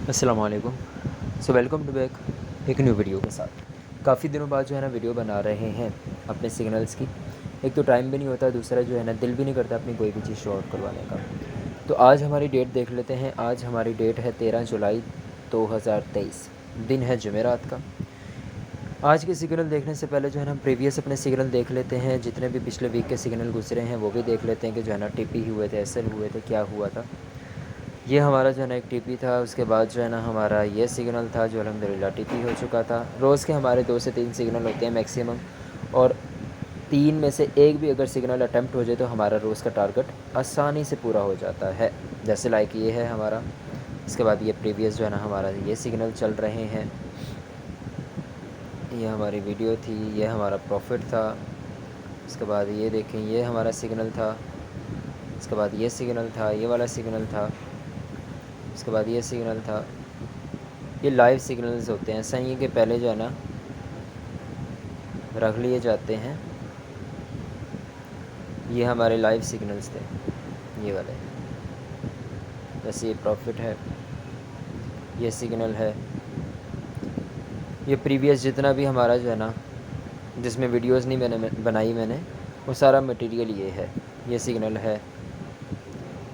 अस्सलाम वालेकुम। Welcome to back एक न्यू वीडियो के साथ। काफ़ी दिनों बाद जो है ना वीडियो बना रहे हैं अपने सिग्नल्स की। एक तो टाइम भी नहीं होता, दूसरा जो है ना दिल भी नहीं करता अपनी कोई भी चीज़ शॉर्ट करवाने का। तो आज हमारी डेट देख लेते हैं। आज हमारी डेट है 13 जुलाई 2023, दिन है जुमेरात का। आज के सिग्नल देखने से पहले जो है ना प्रीवियस अपने सिग्नल देख लेते हैं। जितने भी पिछले वीक के सिग्नल गुजरे हैं वो भी देख लेते हैं कि जो है ना टीपी हुए थे, एसएल हुए थे, क्या हुआ था। ये हमारा जो है ना एक टीपी था। उसके बाद जो है ना हमारा ये सिग्नल था जो अल्हम्दुलिल्लाह टीपी हो चुका था। रोज़ के हमारे 2 से 3 सिग्नल होते हैं मैक्सिमम, और 3 में से एक भी अगर सिग्नल अटैम्प्ट हो जाए तो हमारा रोज़ का टारगेट आसानी से पूरा हो जाता है। जैसे लाइक ये है हमारा। इसके बाद ये प्रीवियस जो है ना हमारा ये सिग्नल चल रहे हैं। ये हमारी वीडियो थी, ये हमारा प्रॉफिट था। इसके बाद ये देखें, ये हमारा सिग्नल था। इसके बाद ये सिग्नल था, ये वाला सिग्नल था। उसके बाद ये सिग्नल था। ये लाइव सिग्नल्स होते हैं। ऐसा ही है कि पहले जो है ना रख लिए जाते हैं। ये हमारे लाइव सिग्नल्स थे, ये वाले। जैसे ये प्रॉफिट है, ये सिग्नल है। ये प्रीवियस जितना भी हमारा जो है ना जिसमें वीडियोस नहीं बनाई मैंने, वो सारा मटेरियल ये है। ये सिग्नल है।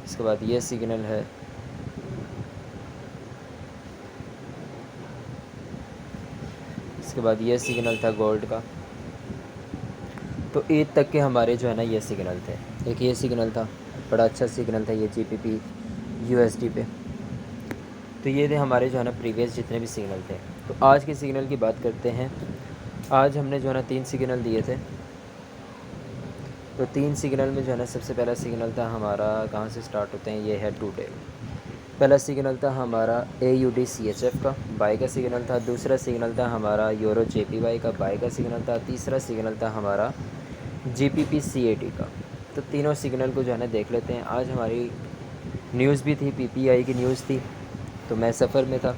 इसके बाद ये सिग्नल है। इसके बाद ये सिग्नल था गोल्ड का। तो ईद तक के हमारे जो है ना ये सिग्नल थे। एक ये सिग्नल था, बड़ा अच्छा सिग्नल था, ये जीपीपी यूएसडी पे। तो ये थे हमारे जो है ना प्रीवियस जितने भी सिग्नल थे। तो आज के सिग्नल की बात करते हैं। आज हमने जो है ना 3 सिग्नल दिए थे। तो 3 सिग्नल में जो है ना सबसे पहला सिग्नल था हमारा, कहाँ से स्टार्ट होते हैं, ये है टुडे। पहला सिग्नल था हमारा AUD CHF का बाय का सिग्नल था। दूसरा सिग्नल था हमारा यूरो JPY का बाय का सिग्नल था। तीसरा सिग्नल था हमारा GBP CAD का। तो तीनों सिग्नल को जो है ना देख लेते हैं। आज हमारी न्यूज़ भी थी, PPI की न्यूज़ थी, तो मैं सफ़र में था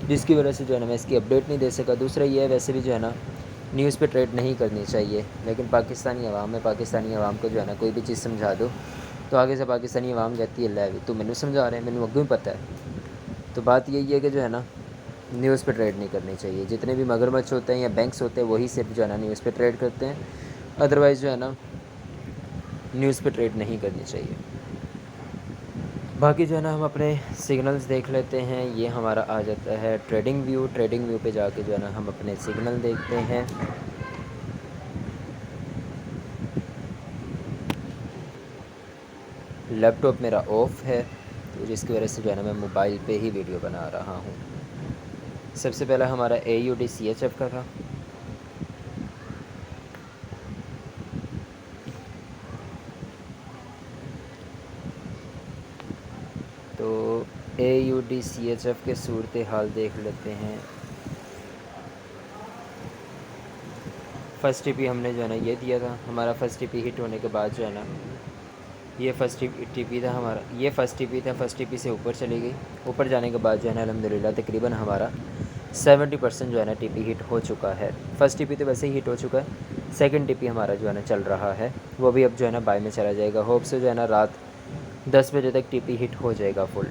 जिसकी वजह से जो है ना मैं इसकी अपडेट नहीं दे सका। दूसरा ये है, वैसे भी जो है ना न्यूज़ पे ट्रेड नहीं करनी चाहिए, लेकिन पाकिस्तानी अवाम है, पाकिस्तानी अवाम को जो है ना कोई भी चीज़ समझा दो तो आगे से पाकिस्तानी अवाम कहती है लै भी तो मैंने समझा रहे हैं, मैंने अगू ही पता है। तो बात यही है कि जो है ना न्यूज़ पे ट्रेड नहीं करनी चाहिए। जितने भी मगरमच्छ होते हैं या बैंक्स होते हैं वही सिर्फ जो है ना न्यूज़ पे ट्रेड करते हैं, अदरवाइज़ जो है ना न्यूज़ पे ट्रेड नहीं करनी चाहिए। बाकी जो है ना हम अपने सिग्नल्स देख लेते हैं। ये हमारा आ जाता है ट्रेडिंग व्यू। ट्रेडिंग व्यू पे जाके जो है ना हम अपने सिग्नल देखते हैं। लैपटॉप मेरा ऑफ़ है, तो जिसकी वजह से जो है ना मैं मोबाइल पे ही वीडियो बना रहा हूँ। सबसे पहला हमारा AUD CHF का था। तो AUD CHF के सूरत हाल देख लेते हैं। फ़र्स्ट टीपी हमने जो है ना ये दिया था। हमारा फ़र्स्ट टीपी हिट होने के बाद जो है ना ये फ़र्स्ट टीपी था हमारा, ये फ़र्स्ट टीपी था। फ़र्स्ट टीपी से ऊपर चली गई। ऊपर जाने के बाद जो है ना अल्हम्दुलिल्लाह तकरीबन हमारा 70% जो है ना टीपी हिट हो चुका है। फ़र्स्ट टीपी तो वैसे ही हिट हो चुका है। सेकंड टीपी हमारा जो है ना चल रहा है, वो भी अब जो है ना बाय में चला जाएगा। होप से जो है ना रात 10 बजे तक टीपी हिट हो जाएगा फुल।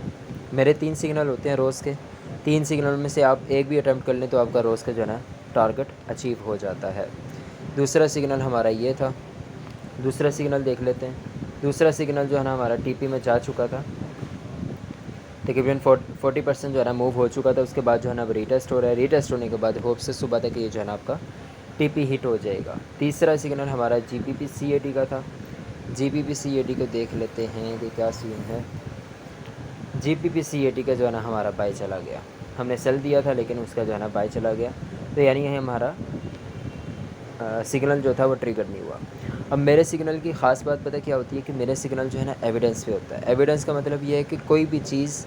मेरे 3 सिग्नल होते हैं रोज़ के। 3 सिग्नल में से आप एक भी अटैम्प्ट कर लें तो आपका रोज़ का जो है ना टारगेट अचीव हो जाता है। दूसरा सिग्नल हमारा ये था। दूसरा सिग्नल देख लेते हैं। दूसरा सिग्नल जो है ना हमारा टीपी में जा चुका था, तकरीबन 40% जो है ना मूव हो चुका था। उसके बाद जो है ना अब रीटेस्ट हो रहा है। रीटेस्ट होने के बाद होप से सुबह तक ये जो है ना आपका टीपी हिट हो जाएगा। तीसरा सिग्नल हमारा GBP CAD का था। GBP CAD को देख लेते हैं कि क्या सीन है। GBP CAD का जो है ना हमारा बाय चला गया। हमने सेल दिया था लेकिन उसका जो है ना बाय चला गया। तो यानी ये हमारा सिग्नल जो था वो ट्रिगर नहीं हुआ। अब मेरे सिग्नल की ख़ास बात पता क्या होती है कि मेरे सिग्नल जो है ना एविडेंस पे होता है। एविडेंस का मतलब ये है कि कोई भी चीज़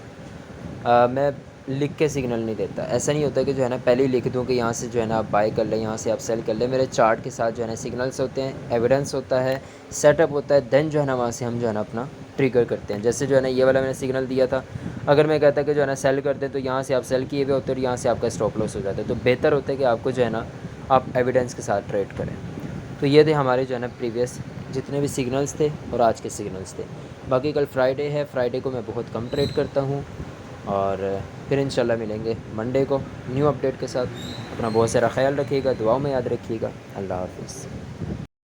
मैं लिख के सिग्नल नहीं देता। ऐसा नहीं होता कि जो है ना पहले ही लिख दूँ कि यहाँ से जो है ना आप बाय कर लें, यहाँ से आप सेल कर लें। मेरे चार्ट के साथ जो है ना सिग्नल्स होते हैं, एविडेंस होता है, सेटअप होता है, देन जो है ना वहाँ से हम जो है ना अपना ट्रिगर करते हैं। जैसे जो है ना ये वाला मैंने सिग्नल दिया था, अगर मैं कहता कि जो है ना सेल करते हैं तो यहाँ से आप सेल किए हुए होते हैं और यहाँ से आपका स्टॉप लॉस हो जाता है। तो बेहतर होता है कि आपको जो है ना आप एविडेंस के साथ ट्रेड करें। तो ये थे हमारे जो है ना प्रीवियस जितने भी सिग्नल्स थे और आज के सिग्नल्स थे। बाकी कल फ्राइडे है, फ्राइडे को मैं बहुत कम ट्रेड करता हूँ। और फिर इंशाल्लाह मिलेंगे मंडे को न्यू अपडेट के साथ। अपना बहुत सारा ख्याल रखिएगा, दुआओं में याद रखिएगा। अल्लाह हाफ़िज़।